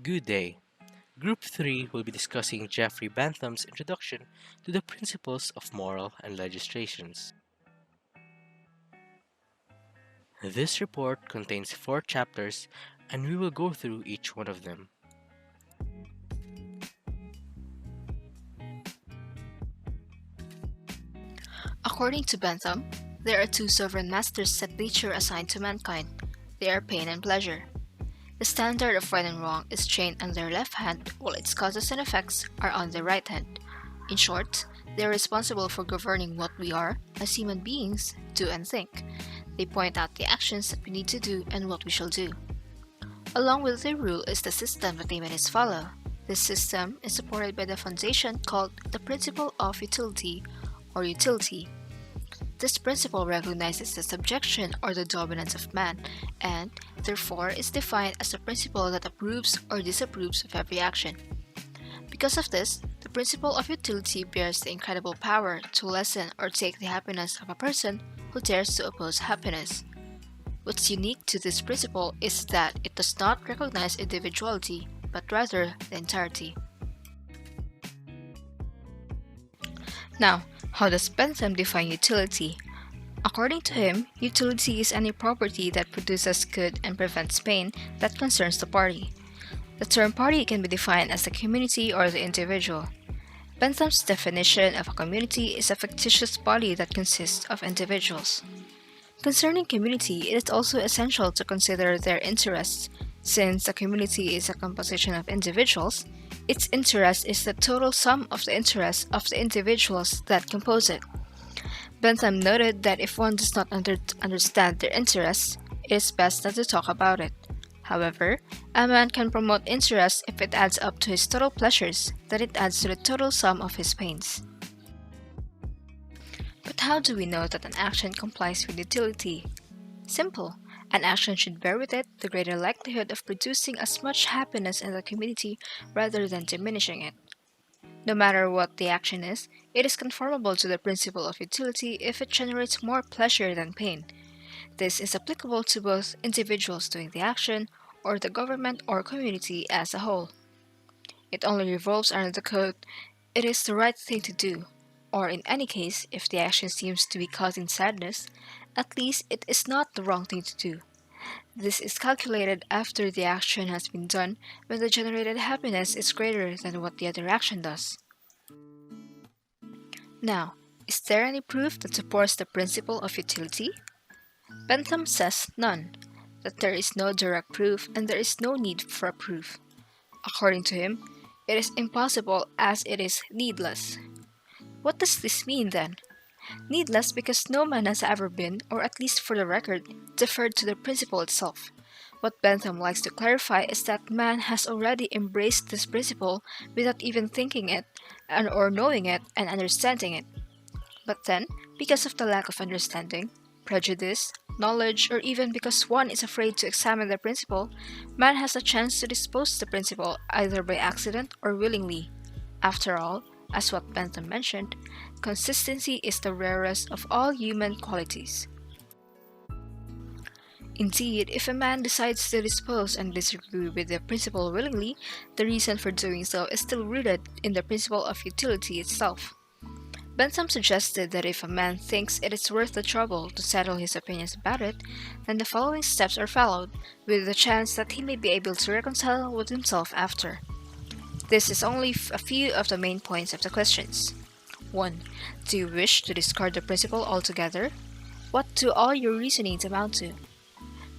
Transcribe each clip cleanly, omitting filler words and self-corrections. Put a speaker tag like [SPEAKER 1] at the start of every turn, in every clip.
[SPEAKER 1] Good day. Group 3 will be discussing Jeffrey Bentham's introduction to the principles of moral and legislations. This report contains 4 chapters and we will go through each one of them.
[SPEAKER 2] According to Bentham, there are two sovereign masters that nature assigned to mankind. They are pain and pleasure. The standard of right and wrong is chained on their left hand, while its causes and effects are on their right hand. In short, they are responsible for governing what we are, as human beings, do and think. They point out the actions that we need to do and what we shall do. Along with their rule is the system that they must follow. This system is supported by the foundation called the principle of utility or utility. This principle recognizes the subjection or the dominance of man, and therefore is defined as a principle that approves or disapproves of every action. Because of this, the principle of utility bears the incredible power to lessen or take the happiness of a person who dares to oppose happiness. What's unique to this principle is that it does not recognize individuality, but rather the entirety. Now, how does Bentham define utility? According to him, utility is any property that produces good and prevents pain that concerns the party. The term party can be defined as the community or the individual. Bentham's definition of a community is a fictitious body that consists of individuals. Concerning community, it is also essential to consider their interests. Since a community is a composition of individuals, its interest is the total sum of the interests of the individuals that compose it. Bentham noted that if one does not understand their interests, it is best not to talk about it. However, a man can promote interest if it adds up to his total pleasures, that it adds to the total sum of his pains. But how do we know that an action complies with utility? Simple. An action should bear with it the greater likelihood of producing as much happiness in the community rather than diminishing it. No matter what the action is, it is conformable to the principle of utility if it generates more pleasure than pain. This is applicable to both individuals doing the action or the government or community as a whole. It only revolves around the code, it is the right thing to do, or in any case, if the action seems to be causing sadness, at least it is not the wrong thing to do. This is calculated after the action has been done when the generated happiness is greater than what the other action does. Now, is there any proof that supports the principle of utility? Bentham says none, that there is no direct proof and there is no need for a proof. According to him, it is impossible as it is needless. What does this mean then? Needless because no man has ever been, or at least for the record, deferred to the principle itself. What Bentham likes to clarify is that man has already embraced this principle without even thinking it, or knowing it, and understanding it. But then, because of the lack of understanding, prejudice, knowledge, or even because one is afraid to examine the principle, man has a chance to dispose the principle either by accident or willingly. After all, as what Bentham mentioned, consistency is the rarest of all human qualities. Indeed, if a man decides to dispose and disagree with the principle willingly, the reason for doing so is still rooted in the principle of utility itself. Bentham suggested that if a man thinks it is worth the trouble to settle his opinions about it, then the following steps are followed, with the chance that he may be able to reconcile with himself after. This is only a few of the main points of the questions. 1. Do you wish to discard the principle altogether? What do all your reasonings amount to?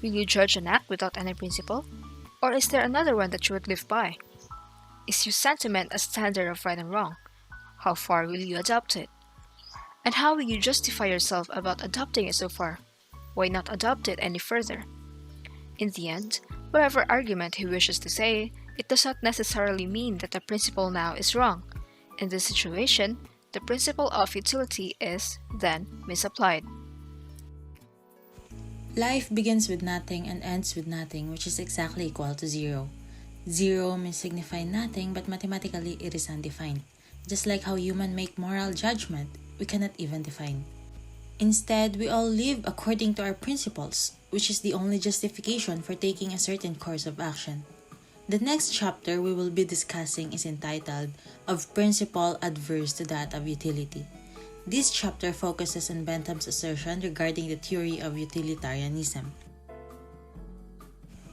[SPEAKER 2] Will you judge an act without any principle? Or is there another one that you would live by? Is your sentiment a standard of right and wrong? How far will you adopt it? And how will you justify yourself about adopting it so far? Why not adopt it any further? In the end, whatever argument he wishes to say, it does not necessarily mean that the principle now is wrong. In this situation, the principle of utility is, then, misapplied.
[SPEAKER 3] Life begins with nothing and ends with nothing, which is exactly equal to zero. Zero may signify nothing, but mathematically it is undefined. Just like how humans make moral judgment, we cannot even define. Instead, we all live according to our principles, which is the only justification for taking a certain course of action. The next chapter we will be discussing is entitled Of Principle Adverse to That of Utility. This chapter focuses on Bentham's assertion regarding the theory of utilitarianism.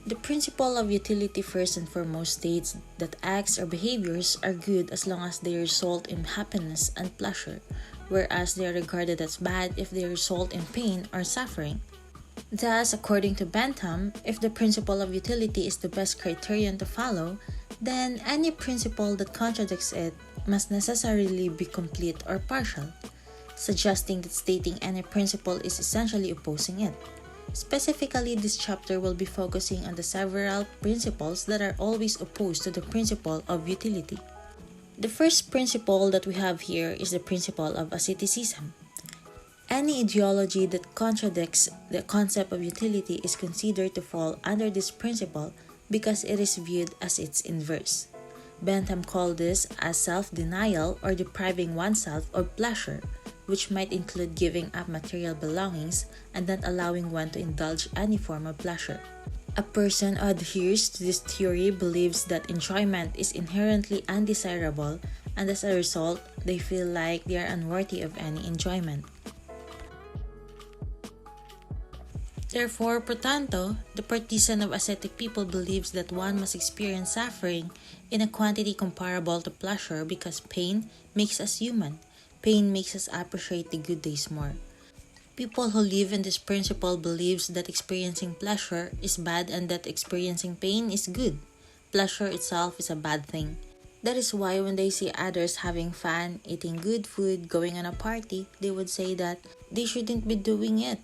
[SPEAKER 3] The principle of utility first and foremost states that acts or behaviors are good as long as they result in happiness and pleasure, whereas they are regarded as bad if they result in pain or suffering. Thus, according to Bentham, if the principle of utility is the best criterion to follow, then any principle that contradicts it must necessarily be complete or partial, suggesting that stating any principle is essentially opposing it. Specifically, this chapter will be focusing on the several principles that are always opposed to the principle of utility. The first principle that we have here is the principle of asceticism. Any ideology that contradicts the concept of utility is considered to fall under this principle because it is viewed as its inverse. Bentham called this as self-denial or depriving oneself of pleasure, which might include giving up material belongings and not allowing one to indulge any form of pleasure. A person who adheres to this theory believes that enjoyment is inherently undesirable, and as a result, they feel like they are unworthy of any enjoyment. Therefore, pro tanto, the partisan of ascetic people believes that one must experience suffering in a quantity comparable to pleasure because pain makes us human. Pain makes us appreciate the good days more. People who live in this principle believes that experiencing pleasure is bad and that experiencing pain is good. Pleasure itself is a bad thing. That is why when they see others having fun, eating good food, going on a party, they would say that they shouldn't be doing it.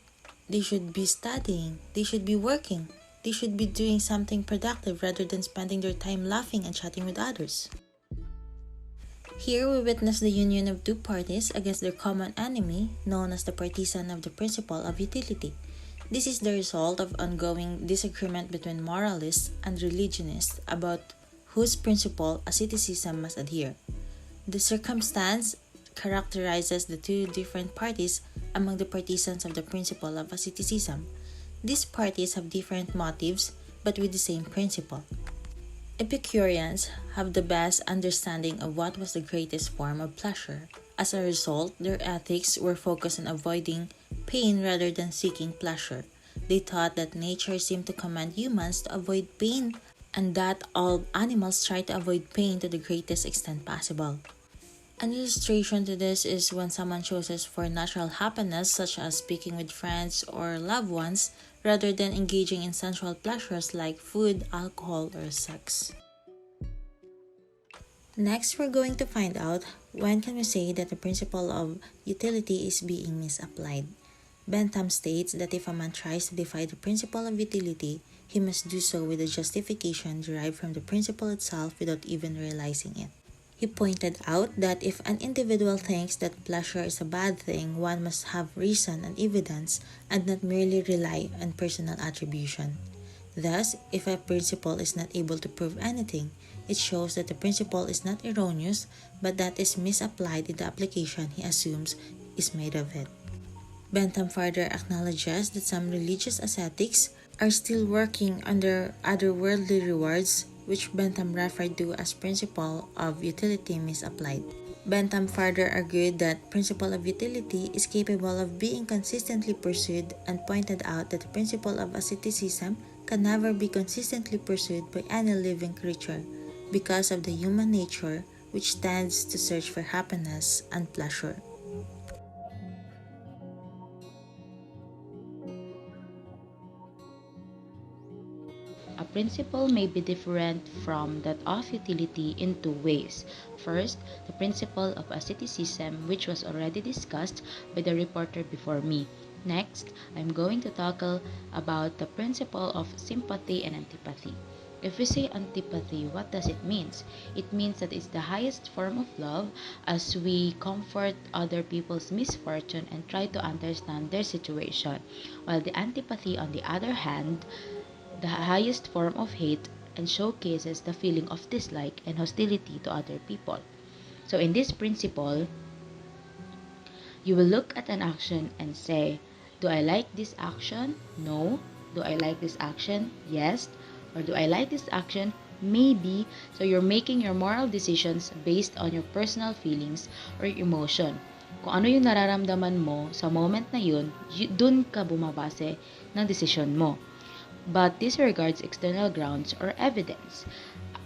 [SPEAKER 3] They should be studying. They should be working. They should be doing something productive rather than spending their time laughing and chatting with others. Here we witness the union of two parties against their common enemy, known as the partisan of the principle of utility. This is the result of ongoing disagreement between moralists and religionists about whose principle asceticism must adhere. The circumstance characterizes the two different parties among the partisans of the principle of asceticism. These parties have different motives but with the same principle. Epicureans have the best understanding of what was the greatest form of pleasure. As a result, their ethics were focused on avoiding pain rather than seeking pleasure. They thought that nature seemed to command humans to avoid pain and that all animals try to avoid pain to the greatest extent possible. An illustration to this is when someone chooses for natural happiness such as speaking with friends or loved ones rather than engaging in sensual pleasures like food, alcohol, or sex. Next, we're going to find out when can we say that the principle of utility is being misapplied. Bentham states that if a man tries to defy the principle of utility, he must do so with a justification derived from the principle itself without even realizing it. He pointed out that if an individual thinks that pleasure is a bad thing, one must have reason and evidence and not merely rely on personal attribution. Thus, if a principle is not able to prove anything, it shows that the principle is not erroneous but that is misapplied in the application he assumes is made of it. Bentham further acknowledges that some religious ascetics are still working under otherworldly rewards, which Bentham referred to as principle of utility misapplied. Bentham further argued that principle of utility is capable of being consistently pursued and pointed out that the principle of asceticism can never be consistently pursued by any living creature because of the human nature which tends to search for happiness and pleasure.
[SPEAKER 4] A principle may be different from that of utility in two ways. First, the principle of asceticism, which was already discussed by the reporter before me. Next, I'm going to tackle about the principle of sympathy and antipathy. If we say antipathy, what does it mean? It means that it's the highest form of love as we comfort other people's misfortune and try to understand their situation. While the antipathy, on the other hand, the highest form of hate and showcases the feeling of dislike and hostility to other people. So in this principle, you will look at an action and say, do I like this action? No. Do I like this action? Yes. Or do I like this action? Maybe, so you're making your moral decisions based on your personal feelings or emotion. Kung ano yung nararamdaman mo sa moment na yun, dun ka bumabase ng desisyon mo. But disregards external grounds or evidence,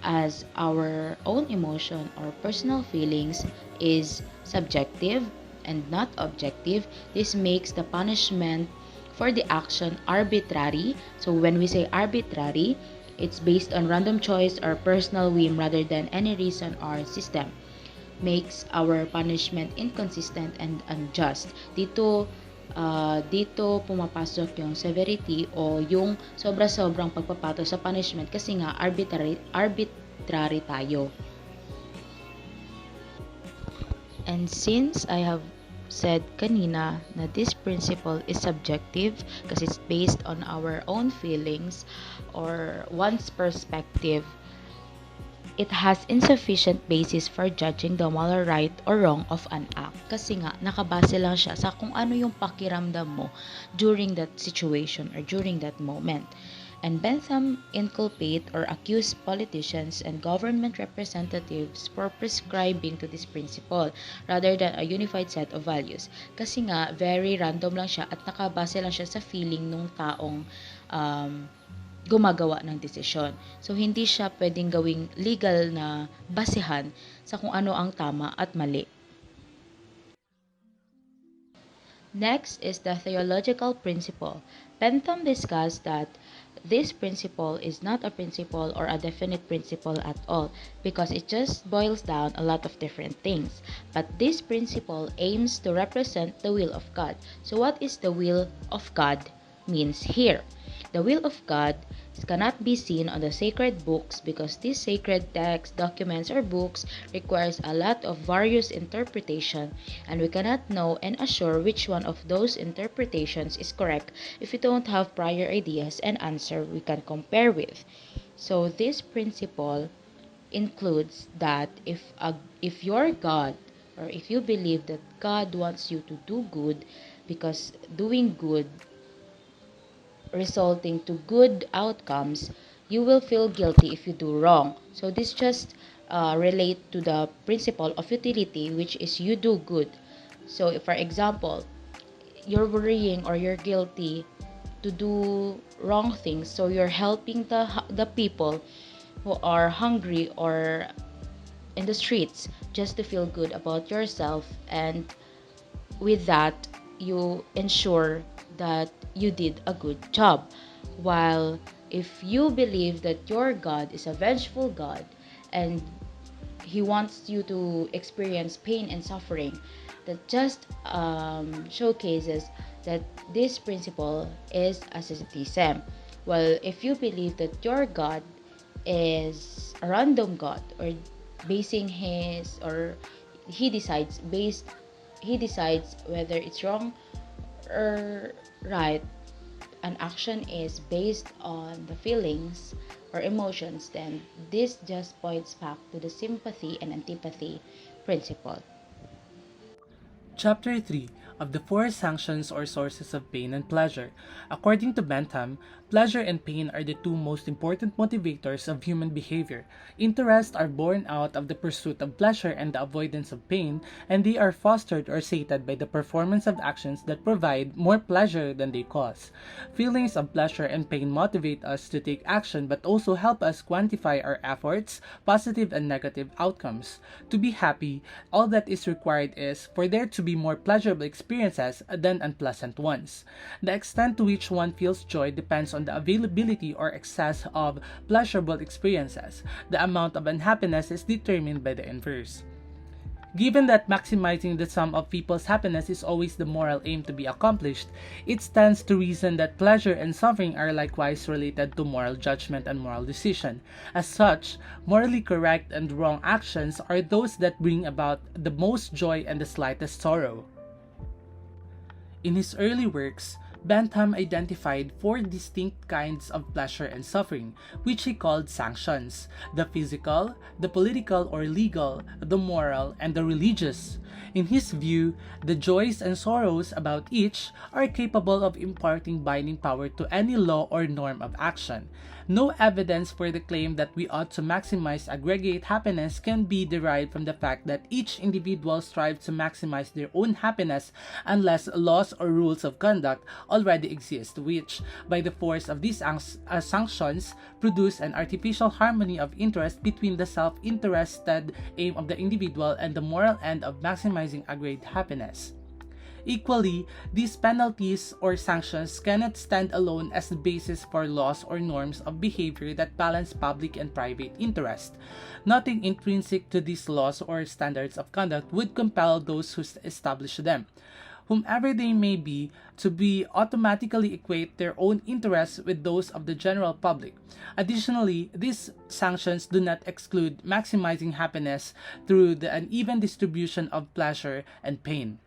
[SPEAKER 4] as our own emotion or personal feelings is subjective and not objective. This makes the punishment for the action arbitrary. So when we say arbitrary, it's based on random choice or personal whim rather than any reason or system. Makes our punishment inconsistent and unjust. Dito pumapasok yung severity o yung sobra-sobrang pagpapato sa punishment kasi nga arbitrary tayo. And since I have said kanina na this principle is subjective kasi it's based on our own feelings or one's perspective, it has insufficient basis for judging the moral right or wrong of an act. Kasi nga, nakabase lang siya sa kung ano yung pakiramdam mo during that situation or during that moment. And Bentham inculpate or accuse politicians and government representatives for prescribing to this principle rather than a unified set of values. Kasi nga, very random lang siya at nakabase lang siya sa feeling ng taong gumagawa ng desisyon. So, hindi siya pwedeng gawing legal na basehan sa kung ano ang tama at mali. Next is the theological principle. Bentham discussed that this principle is not a principle or a definite principle at all because it just boils down a lot of different things. But this principle aims to represent the will of God. So, what is the will of God means here? The will of God cannot be seen on the sacred books because these sacred texts, documents, or books requires a lot of various interpretation, and we cannot know and assure which one of those interpretations is correct if we don't have prior ideas and answer we can compare with. So this principle includes that if your God or if you believe that God wants you to do good because doing good resulting to good outcomes, you will feel guilty if you do wrong. So this just relate to the principle of utility, which is you do good. So if, for example, you're worrying or you're guilty to do wrong things, so you're helping the people who are hungry or in the streets just to feel good about yourself, and with that you ensure that you did a good job. While if you believe that your God is a vengeful God and he wants you to experience pain and suffering, that just showcases that this principle is asceticism. Well, if you believe that your God is a random God or basing his or he decides whether it's wrong or right, an action is based on the feelings or emotions, then this just points back to the sympathy and antipathy principle.
[SPEAKER 1] Chapter 3 of the Four Sanctions or Sources of Pain and Pleasure. According to Bentham, pleasure and pain are the two most important motivators of human behavior. Interests are born out of the pursuit of pleasure and the avoidance of pain, and they are fostered or sated by the performance of actions that provide more pleasure than they cause. Feelings of pleasure and pain motivate us to take action but also help us quantify our efforts, positive and negative outcomes. To be happy, all that is required is for there to be more pleasurable experiences than unpleasant ones. The extent to which one feels joy depends on the availability or excess of pleasurable experiences. The amount of unhappiness is determined by the inverse. Given that maximizing the sum of people's happiness is always the moral aim to be accomplished, it stands to reason that pleasure and suffering are likewise related to moral judgment and moral decision. As such, morally correct and wrong actions are those that bring about the most joy and the slightest sorrow. In his early works, Bentham identified four distinct kinds of pleasure and suffering, which he called sanctions: the physical, the political or legal, the moral, and the religious. In his view, the joys and sorrows about each are capable of imparting binding power to any law or norm of action. No evidence for the claim that we ought to maximize aggregate happiness can be derived from the fact that each individual strives to maximize their own happiness unless laws or rules of conduct already exist, which, by the force of these sanctions, produce an artificial harmony of interest between the self-interested aim of the individual and the moral end of maximizing aggregate happiness. Equally, these penalties or sanctions cannot stand alone as the basis for laws or norms of behavior that balance public and private interest. Nothing intrinsic to these laws or standards of conduct would compel those who establish them, whomever they may be, to automatically equate their own interests with those of the general public. Additionally, these sanctions do not exclude maximizing happiness through the uneven distribution of pleasure and pain.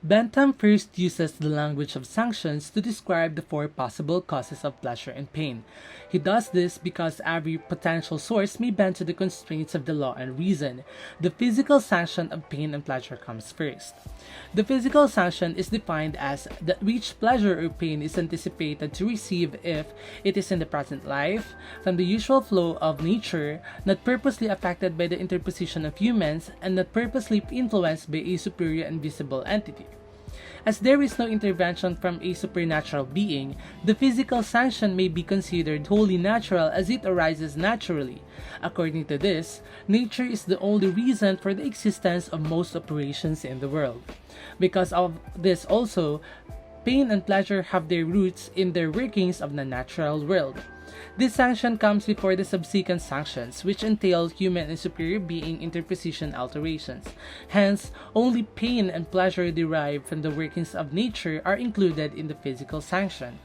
[SPEAKER 1] Bentham first uses the language of sanctions to describe the four possible causes of pleasure and pain. He does this because every potential source may bend to the constraints of the law and reason. The physical sanction of pain and pleasure comes first. The physical sanction is defined as that which pleasure or pain is anticipated to receive if it is in the present life, from the usual flow of nature, not purposely affected by the interposition of humans, and not purposely influenced by a superior and visible entity. As there is no intervention from a supernatural being, the physical sanction may be considered wholly natural as it arises naturally. According to this, nature is the only reason for the existence of most operations in the world. Because of this also, pain and pleasure have their roots in their workings of the natural world. This sanction comes before the subsequent sanctions, which entail human and superior being interposition alterations. Hence, only pain and pleasure derived from the workings of nature are included in the physical sanction.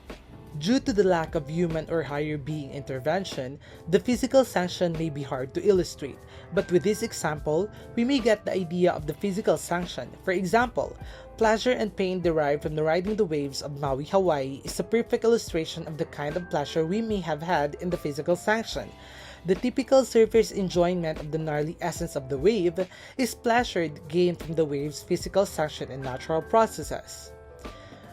[SPEAKER 5] Due to the lack of human or higher being intervention, the physical sanction may be hard to illustrate, but with this example, we may get the idea of the physical sanction. For example, pleasure and pain derived from the riding the waves of Maui, Hawaii is a perfect illustration of the kind of pleasure we may have had in the physical sanction. The typical surfer's enjoyment of the gnarly essence of the wave is pleasure gained from the wave's physical sanction and natural processes.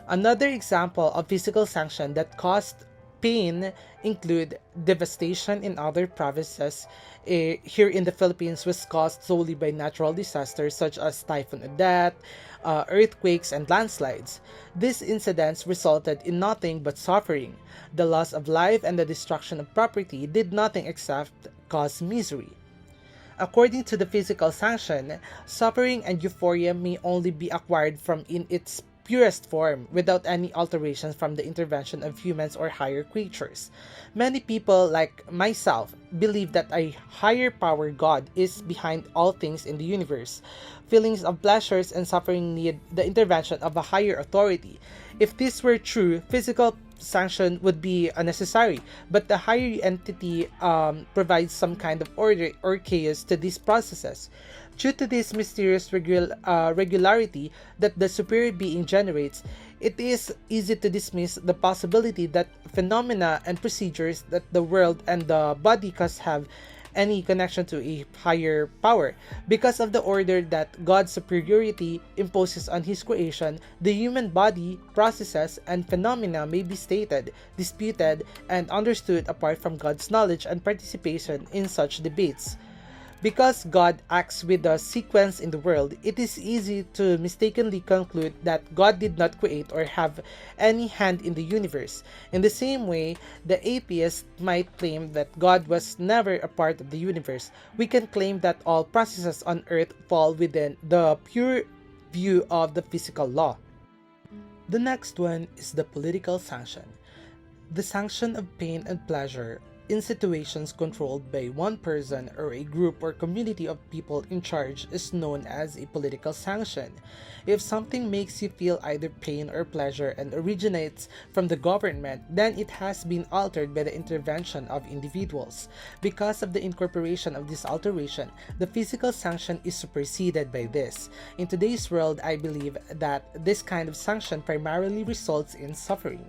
[SPEAKER 5] Another example of physical sanction that caused pain include devastation in other provinces here in the Philippines was caused solely by natural disasters such as Typhoon Odette, earthquakes, and landslides. These incidents resulted in nothing but suffering. The loss of life and the destruction of property did nothing except cause misery. According to the physical sanction, suffering and euphoria may only be acquired from in its purest form without any alterations from the intervention of humans or higher creatures. Many people, like myself, believe that a higher power God is behind all things in the universe. Feelings of pleasures and suffering need the intervention of a higher authority. If this were true, physical sanction would be unnecessary, but the higher entity provides some kind of order or chaos to these processes. Due to this mysterious regularity that the superior being generates, it is easy to dismiss the possibility that phenomena and procedures that the world and the body cause have any connection to a higher power. Because of the order that God's superiority imposes on his creation, the human body, processes, and phenomena may be stated, disputed, and understood apart from God's knowledge and participation in such debates. Because God acts with a sequence in the world, it is easy to mistakenly conclude that God did not create or have any hand in the universe. In the same way, the atheist might claim that God was never a part of the universe. We can claim that all processes on earth fall within the pure view of the physical law. The next one is the political sanction. The sanction of pain and pleasure in situations controlled by one person or a group or community of people in charge is known as a political sanction. If something makes you feel either pain or pleasure and originates from the government, then it has been altered by the intervention of individuals. Because of the incorporation of this alteration, the physical sanction is superseded by this. In today's world, I believe that this kind of sanction primarily results in suffering.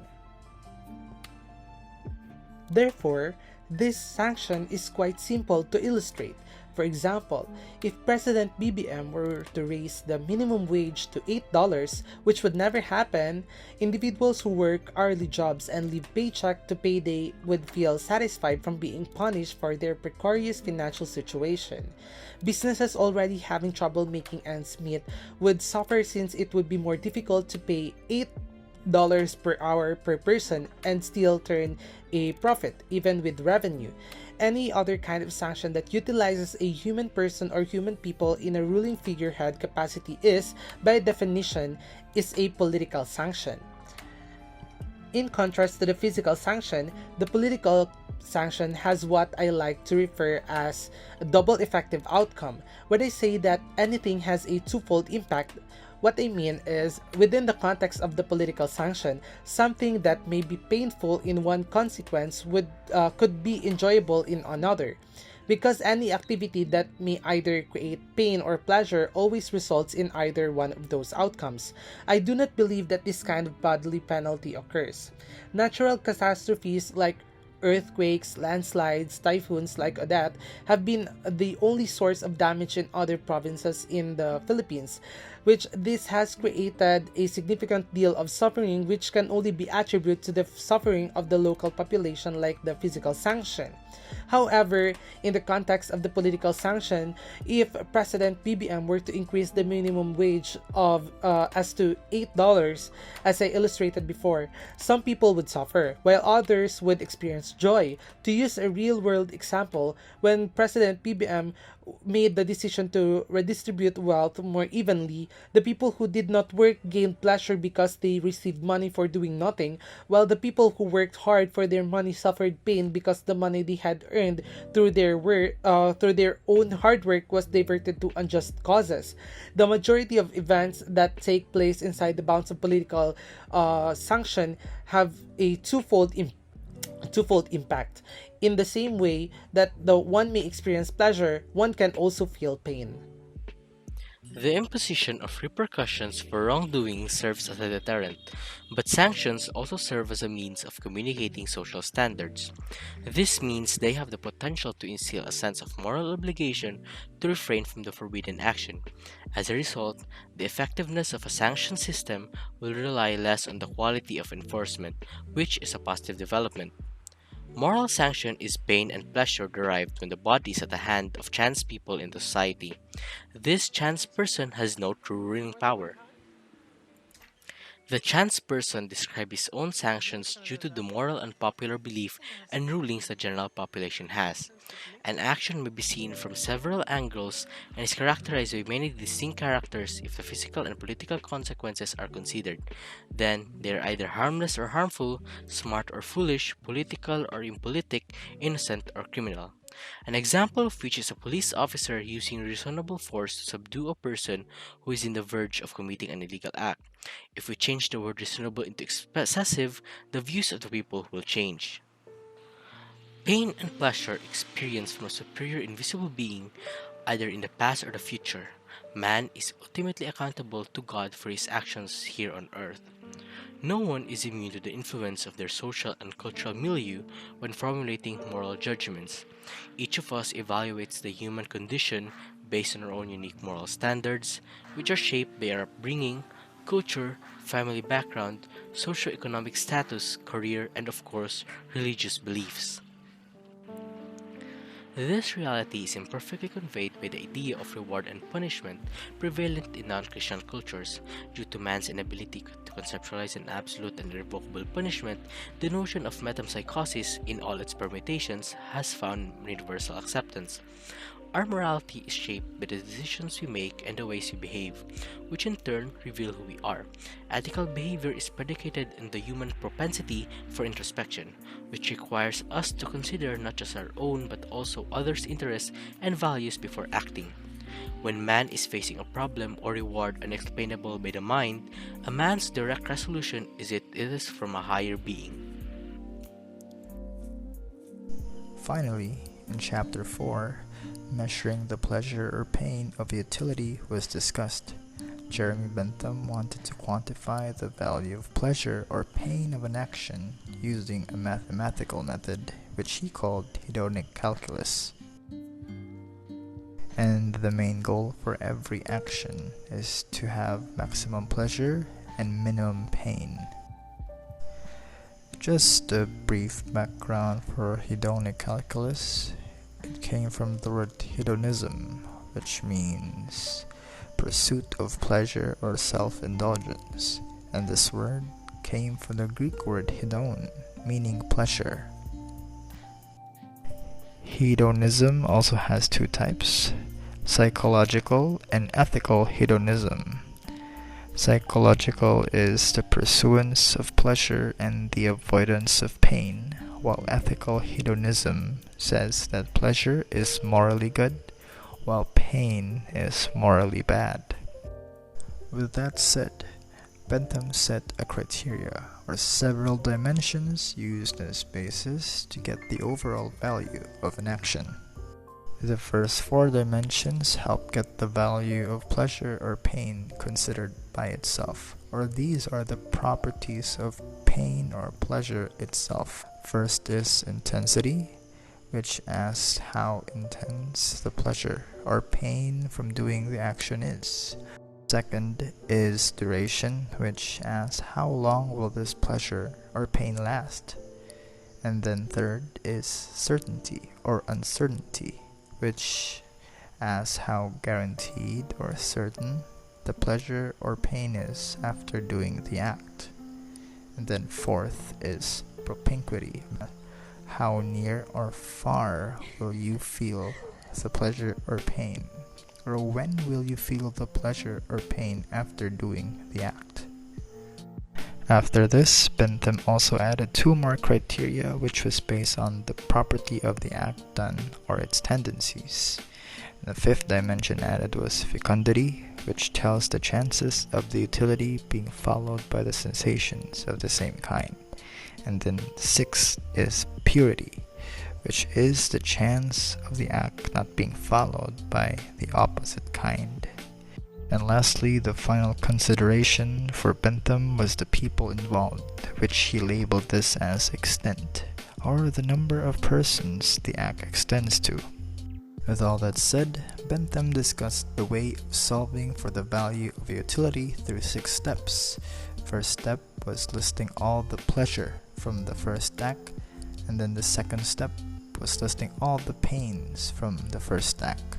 [SPEAKER 5] Therefore, this sanction is quite simple to illustrate. For example, if President BBM were to raise the minimum wage to $8, which would never happen, individuals who work hourly jobs and live paycheck to payday would feel satisfied from being punished for their precarious financial situation. Businesses already having trouble making ends meet would suffer since it would be more difficult to pay $8 per hour per person and still turn a profit, even with revenue. Any other kind of sanction that utilizes a human person or human people in a ruling figurehead capacity is, by definition, is a political sanction. In contrast to the physical sanction, the political sanction has what I like to refer as a double effective outcome. When I say that anything has a twofold impact, what I mean is, within the context of the political sanction, something that may be painful in one consequence could be enjoyable in another. Because any activity that may either create pain or pleasure always results in either one of those outcomes. I do not believe that this kind of bodily penalty occurs. Natural catastrophes like earthquakes, landslides, typhoons like Odette have been the only source of damage in other provinces in the Philippines, which this has created a significant deal of suffering which can only be attributed to the suffering of the local population like the physical sanction. However, in the context of the political sanction, if President BBM were to increase the minimum wage of as to $8, as I illustrated before, some people would suffer, while others would experience joy. To use a real-world example, when President BBM made the decision to redistribute wealth more evenly, the people who did not work gained pleasure because they received money for doing nothing, while the people who worked hard for their money suffered pain because the money they had earned through their own hard work was diverted to unjust causes. The majority of events that take place inside the bounds of political sanction have a twofold impact. In the same way that the one may experience pleasure, one can also feel pain.
[SPEAKER 6] The imposition of repercussions for wrongdoing serves as a deterrent, but sanctions also serve as a means of communicating social standards. This means they have the potential to instill a sense of moral obligation to refrain from the forbidden action. As a result, the effectiveness of a sanction system will rely less on the quality of enforcement, which is a positive development. Moral sanction is pain and pleasure derived when the body is at the hand of chance people in the society. This chance person has no true ruling power. The chance person describes his own sanctions due to the moral and popular belief and rulings the general population has. An action may be seen from several angles and is characterized by many distinct characters if the physical and political consequences are considered. Then, they are either harmless or harmful, smart or foolish, political or impolitic, innocent or criminal. An example of which is a police officer using reasonable force to subdue a person who is in the verge of committing an illegal act. If we change the word reasonable into excessive, the views of the people will change. Pain and pleasure experienced from a superior invisible being, either in the past or the future. Man is ultimately accountable to God for his actions here on earth. No one is immune to the influence of their social and cultural milieu when formulating moral judgments. Each of us evaluates the human condition based on our own unique moral standards, which are shaped by our upbringing, culture, family background, socio-economic status, career, and of course, religious beliefs. This reality is imperfectly conveyed by the idea of reward and punishment prevalent in non-Christian cultures. Due to man's inability to conceptualize an absolute and irrevocable punishment, the notion of metempsychosis in all its permutations has found universal acceptance. Our morality is shaped by the decisions we make and the ways we behave, which in turn reveal who we are. Ethical behavior is predicated on the human propensity for introspection, which requires us to consider not just our own but also others' interests and values before acting. When man is facing a problem or reward unexplainable by the mind, a man's direct resolution is it is from a higher being.
[SPEAKER 7] Finally, in Chapter 4, measuring the pleasure or pain of utility was discussed. Jeremy Bentham wanted to quantify the value of pleasure or pain of an action using a mathematical method, which he called hedonic calculus. and the main goal for every action is to have maximum pleasure and minimum pain. Just a brief background for hedonic calculus. It came from the word hedonism, which means pursuit of pleasure or self-indulgence, and this word came from the Greek word hedon, meaning pleasure. Hedonism also has two types: psychological and ethical hedonism. Psychological is the pursuance of pleasure and the avoidance of pain, while ethical hedonism says that pleasure is morally good, while pain is morally bad. With that said, Bentham set a criteria, or several dimensions used as basis to get the overall value of an action. The first four dimensions help get the value of pleasure or pain considered by itself, or these are the properties of pain or pleasure itself. First is intensity, which asks how intense the pleasure or pain from doing the action is. Second is duration, which asks how long will this pleasure or pain last. And then third is certainty or uncertainty, which asks how guaranteed or certain the pleasure or pain is after doing the act. And then fourth is propinquity, how near or far will you feel the pleasure or pain, or when will you feel the pleasure or pain after doing the act. After this, Bentham also added two more criteria, which was based on the property of the act done or its tendencies. The fifth dimension added was fecundity, which tells the chances of the utility being followed by the sensations of the same kind. And then sixth is purity, which is the chance of the act not being followed by the opposite kind. And lastly, the final consideration for Bentham was the people involved, which he labeled this as extent, or the number of persons the act extends to. With all that said, Bentham discussed the way of solving for the value of a utility through 6 steps. First step was listing all the pleasure from the first act, and then the second step was listing all the pains from the first act.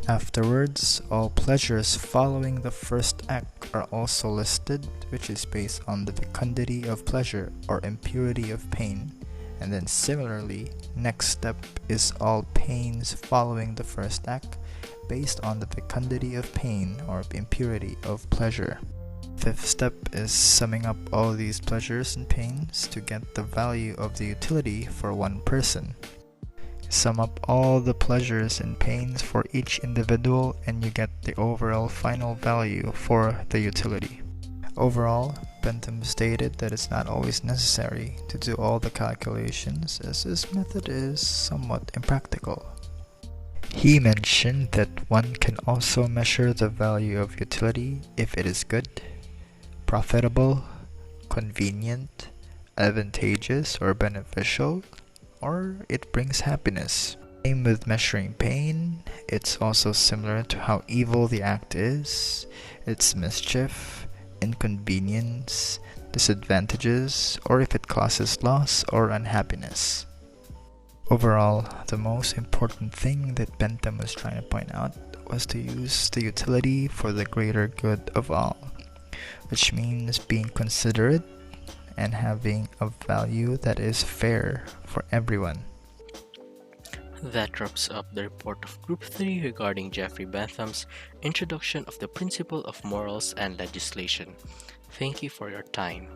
[SPEAKER 7] Afterwards, all pleasures following the first act are also listed, which is based on the fecundity of pleasure or impurity of pain. And then similarly, next step is all pains following the first act, based on the fecundity of pain or impurity of pleasure. Fifth step is summing up all these pleasures and pains to get the value of the utility for one person. Sum up all the pleasures and pains for each individual and you get the overall final value for the utility. Overall, Bentham stated that it's not always necessary to do all the calculations, as this method is somewhat impractical. He mentioned that one can also measure the value of utility if it is good, profitable, convenient, advantageous or beneficial, or it brings happiness. Same with measuring pain, it's also similar to how evil the act is, its mischief, inconvenience, disadvantages, or if it causes loss or unhappiness. Overall, the most important thing that Bentham was trying to point out was to use the utility for the greater good of all, which means being considerate and having a value that is fair for everyone.
[SPEAKER 6] That wraps up the report of Group 3 regarding Jeffrey Bentham's Introduction of the Principle of Morals and Legislation. Thank you for your time.